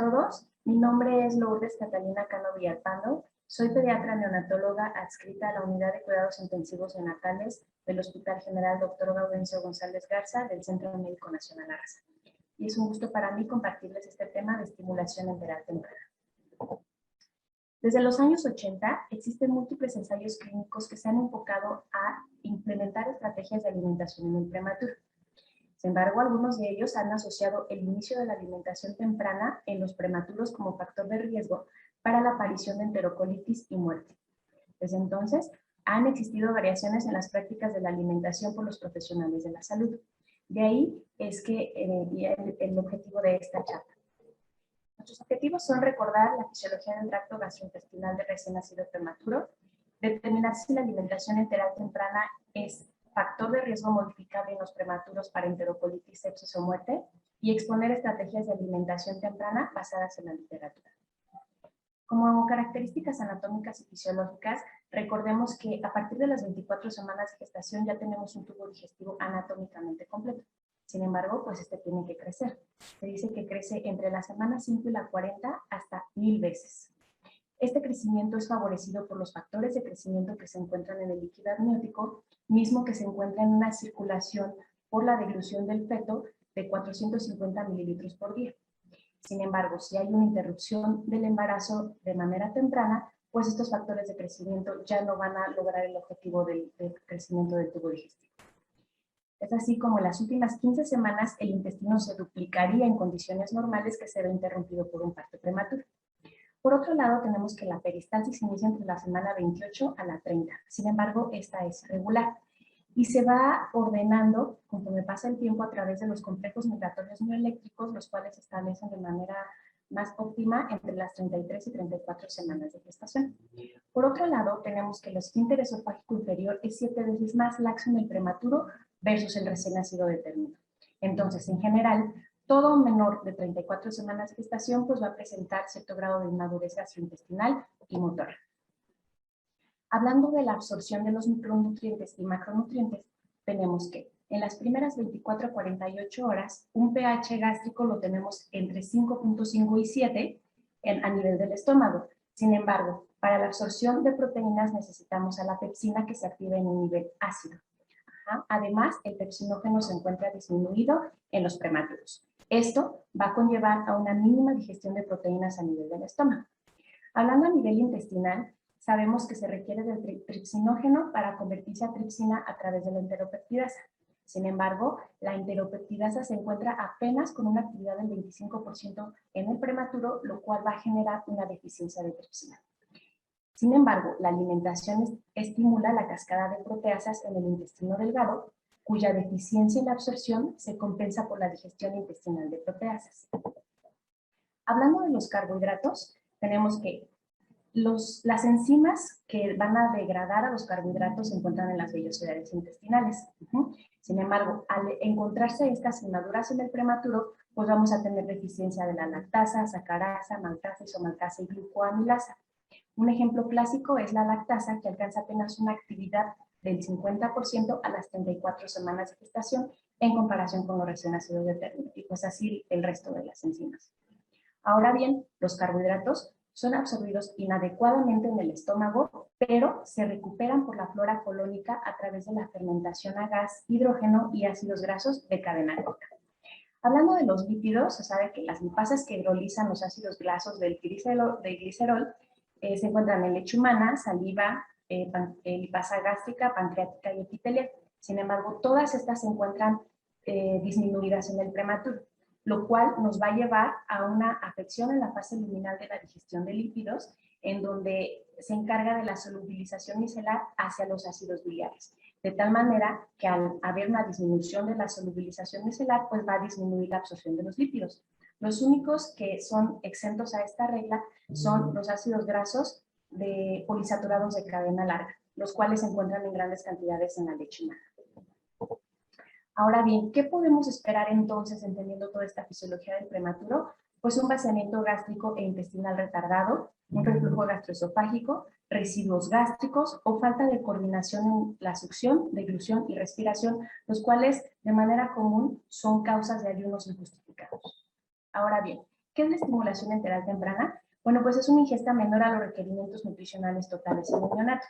todos, mi nombre es Lourdes Catalina Cano Villalpando, soy pediatra neonatóloga adscrita a la Unidad de Cuidados Intensivos Neonatales del Hospital General Dr. Gaudencio González Garza del Centro Médico Nacional Arrasa. Y es un gusto para mí compartirles este tema de estimulación enteral temprana. Desde los años 80 existen múltiples ensayos clínicos que se han enfocado a implementar estrategias de alimentación en el prematuro. Sin embargo, algunos de ellos han asociado el inicio de la alimentación temprana en los prematuros como factor de riesgo para la aparición de enterocolitis y muerte. Desde entonces, han existido variaciones en las prácticas de la alimentación por los profesionales de la salud. De ahí es que el objetivo de esta charla. Nuestros objetivos son recordar la fisiología del tracto gastrointestinal de recién nacido prematuro, determinar si la alimentación enteral temprana es factor de riesgo modificable en los prematuros para enterocolitis, sepsis o muerte, y exponer estrategias de alimentación temprana basadas en la literatura. Como características anatómicas y fisiológicas, recordemos que a partir de las 24 semanas de gestación ya tenemos un tubo digestivo anatómicamente completo. Sin embargo, pues este tiene que crecer. Se dice que crece entre la semana 5 y la 40 hasta 1000 veces. Este crecimiento es favorecido por los factores de crecimiento que se encuentran en el líquido amniótico, mismo que se encuentra en una circulación por la deglución del feto de 450 mililitros por día. Sin embargo, si hay una interrupción del embarazo de manera temprana, pues estos factores de crecimiento ya no van a lograr el objetivo del crecimiento del tubo digestivo. Es así como en las últimas 15 semanas el intestino se duplicaría en condiciones normales que se ve interrumpido por un parto prematuro. Por otro lado, tenemos que la peristalsis inicia entre la semana 28 a la 30. Sin embargo, esta es regular y se va ordenando conforme pasa el tiempo a través de los complejos migratorios mioeléctricos, los cuales se establecen de manera más óptima entre las 33 y 34 semanas de gestación. Por otro lado, tenemos que el esfínter esofágico inferior es 7 veces más laxo en el prematuro versus el recién nacido de término. Entonces, en general, todo menor de 34 semanas de gestación pues va a presentar cierto grado de inmadurez gastrointestinal y motora. Hablando de la absorción de los micronutrientes y macronutrientes, tenemos que en las primeras 24 a 48 horas, un pH gástrico lo tenemos entre 5.5 y 7 a nivel del estómago. Sin embargo, para la absorción de proteínas necesitamos a la pepsina que se active en un nivel ácido. Además, el pepsinógeno se encuentra disminuido en los prematuros. Esto va a conllevar a una mínima digestión de proteínas a nivel del estómago. Hablando a nivel intestinal, sabemos que se requiere del tripsinógeno para convertirse a tripsina a través de la enteropeptidasa. Sin embargo, la enteropeptidasa se encuentra apenas con una actividad del 25% en el prematuro, lo cual va a generar una deficiencia de tripsina. Sin embargo, la alimentación estimula la cascada de proteasas en el intestino delgado, cuya deficiencia en la absorción se compensa por la digestión intestinal de proteasas. Hablando de los carbohidratos, tenemos que las enzimas que van a degradar a los carbohidratos se encuentran en las vellosidades intestinales. Sin embargo, al encontrarse estas inmaduras en el prematuro, pues vamos a tener deficiencia de la lactasa, sacarasa, maltasa, isomaltasa y glucoamilasa. Un ejemplo clásico es la lactasa, que alcanza apenas una actividad del 50% a las 34 semanas de gestación en comparación con los recién nacidos de término, y pues así el resto de las enzimas. Ahora bien, los carbohidratos son absorbidos inadecuadamente en el estómago, pero se recuperan por la flora colónica a través de la fermentación a gas, hidrógeno y ácidos grasos de cadena corta. Hablando de los lípidos, se sabe que las lipasas que hidrolizan los ácidos grasos del glicerol se encuentran en leche humana, saliva, lipasa gástrica, pancreática y epitelial. Sin embargo, todas estas se encuentran disminuidas en el prematuro, lo cual nos va a llevar a una afección en la fase luminal de la digestión de lípidos, en donde se encarga de la solubilización micelar hacia los ácidos biliares. De tal manera que al haber una disminución de la solubilización micelar, pues va a disminuir la absorción de los lípidos. Los únicos que son exentos a esta regla son los ácidos grasos polisaturados de cadena larga, los cuales se encuentran en grandes cantidades en la leche humana. Ahora bien, ¿qué podemos esperar entonces entendiendo toda esta fisiología del prematuro? Pues un vaciamiento gástrico e intestinal retardado, un reflujo gastroesofágico, residuos gástricos o falta de coordinación en la succión, deglución y respiración, los cuales de manera común son causas de ayunos injustificados. Ahora bien, ¿Qué es la estimulación enteral temprana? Bueno, pues es una ingesta menor a los requerimientos nutricionales totales en el neonato.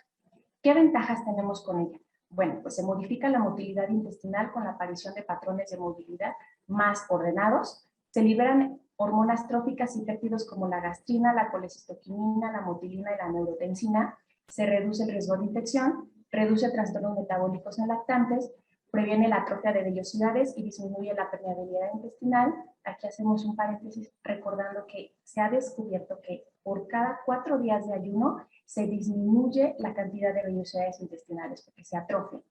¿Qué ventajas tenemos con ella? Bueno, pues se modifica la motilidad intestinal con la aparición de patrones de movilidad más ordenados, se liberan hormonas tróficas y péptidos como la gastrina, la colecistoquinina, la motilina y la neurotensina, se reduce el riesgo de infección, reduce trastornos metabólicos en lactantes, previene la atrofia de vellosidades y disminuye la permeabilidad intestinal. Aquí hacemos un paréntesis recordando que se ha descubierto que por cada 4 días de ayuno se disminuye la cantidad de vellosidades intestinales porque se atrofian.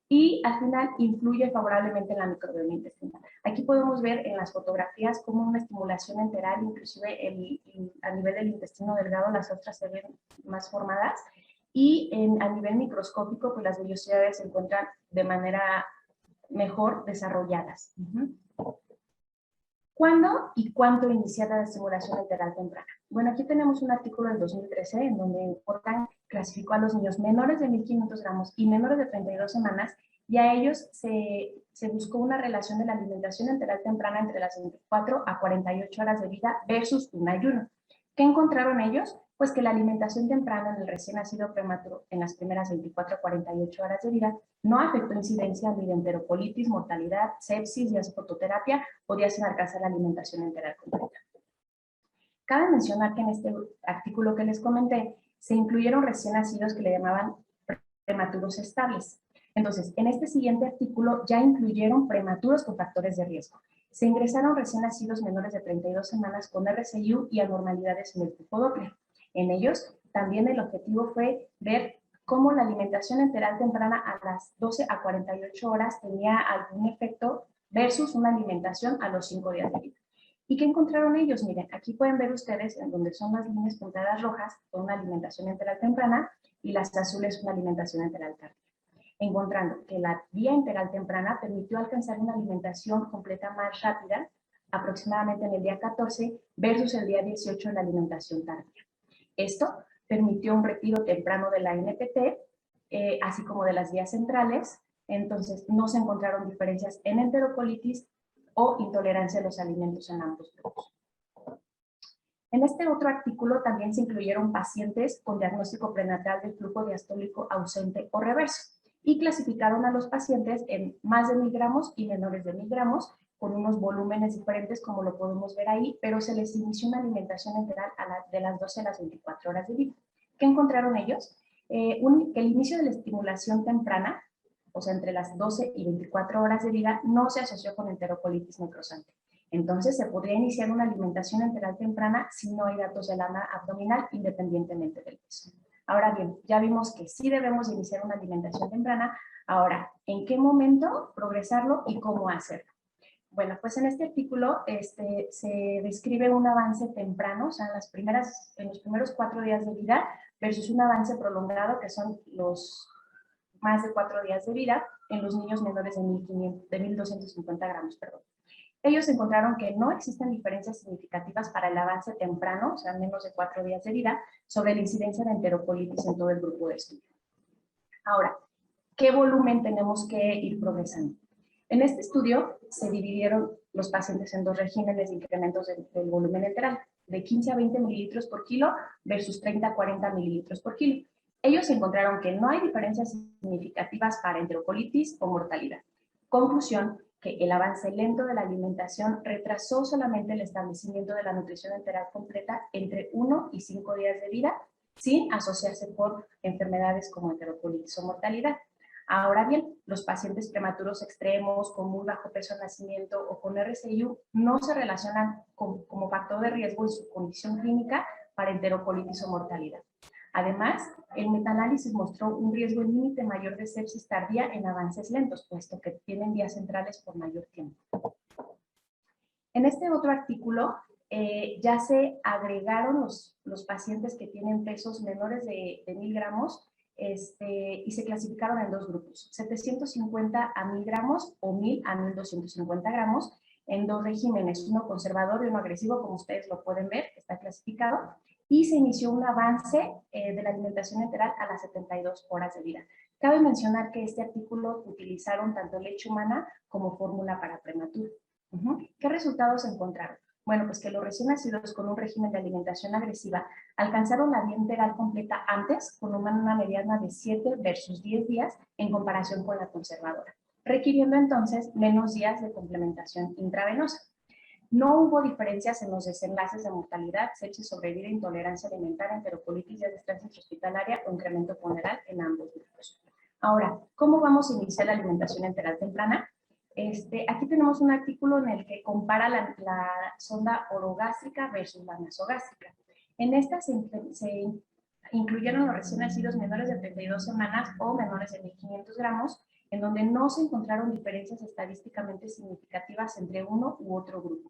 Y al final influye favorablemente en la microbioma intestinal. Aquí podemos ver en las fotografías como una estimulación enteral, inclusive a nivel del intestino delgado las ostras se ven más formadas, y a nivel microscópico pues las vellosidades se encuentran de manera mejor desarrolladas. ¿Cuándo y cuánto iniciar la estimulación enteral temprana? Bueno, aquí tenemos un artículo del 2013 en donde Ortang clasificó a los niños menores de 1.500 gramos y menores de 32 semanas, y a ellos se buscó una relación de la alimentación enteral temprana entre las 24 a 48 horas de vida versus un ayuno. ¿Qué encontraron ellos? Pues que la alimentación temprana en el recién nacido prematuro en las primeras 24 a 48 horas de vida no afectó incidencia ni de enterocolitis, mortalidad, sepsis, días de fototerapia o días sin alcanzar la alimentación enteral completa. Cabe mencionar que en este artículo que les comenté se incluyeron recién nacidos que le llamaban prematuros estables. Entonces, en este siguiente artículo ya incluyeron prematuros con factores de riesgo. Se ingresaron recién nacidos menores de 32 semanas con RCIU y anormalidades en el tipo Doppler. En ellos, también el objetivo fue ver cómo la alimentación enteral temprana a las 12 a 48 horas tenía algún efecto versus una alimentación a los 5 días de vida. ¿Y qué encontraron ellos? Miren, aquí pueden ver ustedes en donde son las líneas puntadas rojas con una alimentación enteral temprana y las azules una alimentación enteral tardía, encontrando que la vía enteral temprana permitió alcanzar una alimentación completa más rápida, aproximadamente en el día 14 versus el día 18 en la alimentación tardía. Esto permitió un retiro temprano de la NPT, así como de las vías centrales. Entonces no se encontraron diferencias en enterocolitis o intolerancia a los alimentos en ambos grupos. En este otro artículo también se incluyeron pacientes con diagnóstico prenatal de flujo diastólico ausente o reverso y clasificaron a los pacientes en más de 1.000 gramos y menores de 1.000 gramos con unos volúmenes diferentes como lo podemos ver ahí, pero se les inició una alimentación enteral de las 12 a las 24 horas de vida. ¿Qué encontraron ellos? Que el inicio de la estimulación temprana, o sea, entre las 12 y 24 horas de vida, no se asoció con enterocolitis necrosante. Entonces, se podría iniciar una alimentación enteral temprana si no hay datos de lana abdominal independientemente del peso. Ahora bien, ya vimos que sí debemos iniciar una alimentación temprana. Ahora, ¿en qué momento progresarlo y cómo hacerlo? Bueno, pues en este artículo se describe un avance temprano, o sea, en los primeros 4 días de vida versus un avance prolongado, que son los más de 4 días de vida en los niños menores de 1.250 gramos, perdón. Ellos encontraron que no existen diferencias significativas para el avance temprano, o sea, menos de 4 días de vida, sobre la incidencia de enterocolitis en todo el grupo de estudio. Ahora, ¿qué volumen tenemos que ir progresando? En este estudio se dividieron los pacientes en 2 regímenes de incrementos del volumen enteral, de 15 a 20 mililitros por kilo versus 30 a 40 mililitros por kilo. Ellos encontraron que no hay diferencias significativas para enterocolitis o mortalidad. Conclusión, que el avance lento de la alimentación retrasó solamente el establecimiento de la nutrición enteral completa entre 1 y 5 días de vida, sin asociarse con enfermedades como enterocolitis o mortalidad. Ahora bien, los pacientes prematuros extremos con muy bajo peso al nacimiento o con RCIU no se relacionan como factor de riesgo en su condición clínica para enterocolitis o mortalidad. Además, el metaanálisis mostró un riesgo límite mayor de sepsis tardía en avances lentos, puesto que tienen vías centrales por mayor tiempo. En este otro artículo ya se agregaron los pacientes que tienen pesos menores de 1.000 gramos y se clasificaron en 2 grupos, 750 a 1.000 gramos o 1.000 a 1.250 gramos, en 2 regímenes, uno conservador y uno agresivo, como ustedes lo pueden ver, está clasificado, y se inició un avance de la alimentación enteral a las 72 horas de vida. Cabe mencionar que este artículo utilizaron tanto leche humana como fórmula para prematuro. ¿Qué resultados encontraron? Bueno, pues que los recién nacidos con un régimen de alimentación agresiva alcanzaron la vía enteral completa antes, con una mediana de 7 versus 10 días en comparación con la conservadora, requiriendo entonces menos días de complementación intravenosa. No hubo diferencias en los desenlaces de mortalidad, sepsis, sobrevida, intolerancia alimentaria, enterocolitis, días de estancia hospitalaria o incremento ponderal en ambos grupos. Ahora, ¿cómo vamos a iniciar la alimentación enteral temprana? Aquí tenemos un artículo en el que compara la sonda orogástrica versus la nasogástrica. En esta se incluyeron los recién nacidos menores de 32 semanas o menores de 1.500 gramos, en donde no se encontraron diferencias estadísticamente significativas entre uno u otro grupo.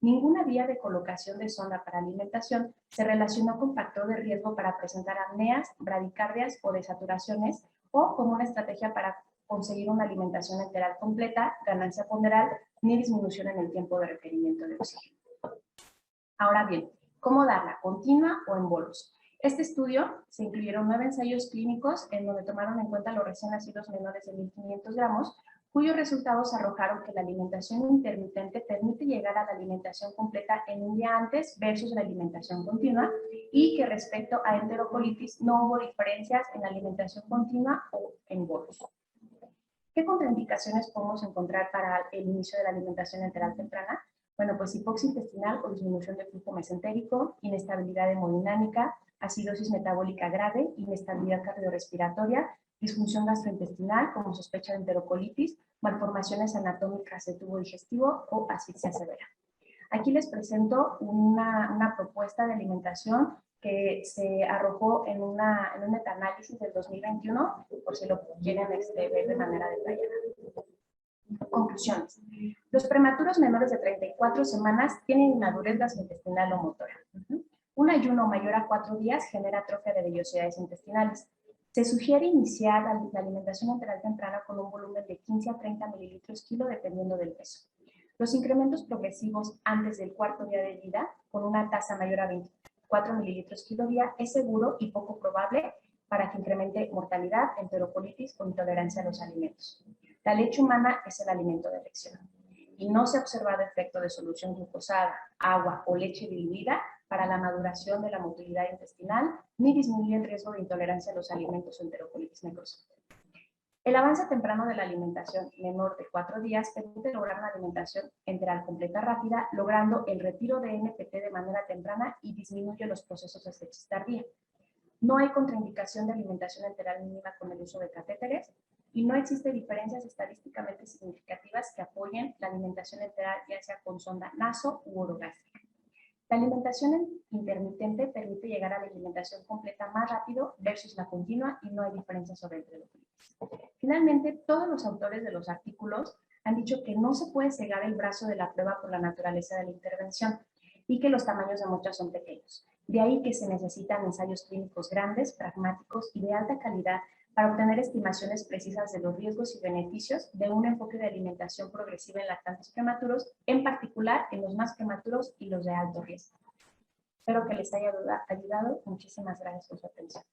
Ninguna vía de colocación de sonda para alimentación se relacionó con factor de riesgo para presentar apneas, bradicardias o desaturaciones, o como una estrategia para conseguir una alimentación enteral completa, ganancia ponderal, ni disminución en el tiempo de requerimiento de oxígeno. Ahora bien, ¿cómo darla? ¿Continua o en bolos? Este estudio se incluyeron 9 ensayos clínicos en donde tomaron en cuenta los recién nacidos menores de 1.500 gramos, cuyos resultados arrojaron que la alimentación intermitente permite llegar a la alimentación completa en un día antes versus la alimentación continua, y que respecto a enterocolitis no hubo diferencias en la alimentación continua o en bolos. ¿Qué contraindicaciones podemos encontrar para el inicio de la alimentación enteral temprana? Bueno, pues hipoxia intestinal o disminución del flujo mesentérico, inestabilidad hemodinámica, acidosis metabólica grave, inestabilidad cardiorrespiratoria, disfunción gastrointestinal como sospecha de enterocolitis, malformaciones anatómicas del tubo digestivo o asfixia severa. Aquí les presento una propuesta de alimentación que se arrojó en un metaanálisis del 2021, por si lo quieren ver de manera detallada. Conclusiones. Los prematuros menores de 34 semanas tienen inmadurez gastrointestinal o motora. Un ayuno mayor a 4 días genera atrofia de vellosidades intestinales. Se sugiere iniciar la alimentación enteral temprana con un volumen de 15 a 30 mililitros kilo dependiendo del peso. Los incrementos progresivos antes del cuarto día de vida, con una tasa mayor a 24 mililitros kilo día, es seguro y poco probable para que incremente mortalidad, enterocolitis o intolerancia a los alimentos. La leche humana es el alimento de elección y no se ha observado efecto de solución glucosada, agua o leche diluida para la maduración de la motilidad intestinal, ni disminuye el riesgo de intolerancia a los alimentos o enterocolitis necrosa. El avance temprano de la alimentación menor de 4 días permite lograr una alimentación enteral completa rápida, logrando el retiro de NPT de manera temprana y disminuye los procesos de sepsis tardía. No hay contraindicación de alimentación enteral mínima con el uso de catéteres y no existe diferencias estadísticamente significativas que apoyen la alimentación enteral, ya sea con sonda naso u orogástrica. La alimentación intermitente permite llegar a la alimentación completa más rápido versus la continua y no hay diferencia sobre enterocolitis. Finalmente, todos los autores de los artículos han dicho que no se puede cegar el brazo de la prueba por la naturaleza de la intervención y que los tamaños de muestras son pequeños. De ahí que se necesitan ensayos clínicos grandes, pragmáticos y de alta calidad para obtener estimaciones precisas de los riesgos y beneficios de un enfoque de alimentación progresiva en lactantes prematuros, en particular en los más prematuros y los de alto riesgo. Espero que les haya ayudado. Muchísimas gracias por su atención.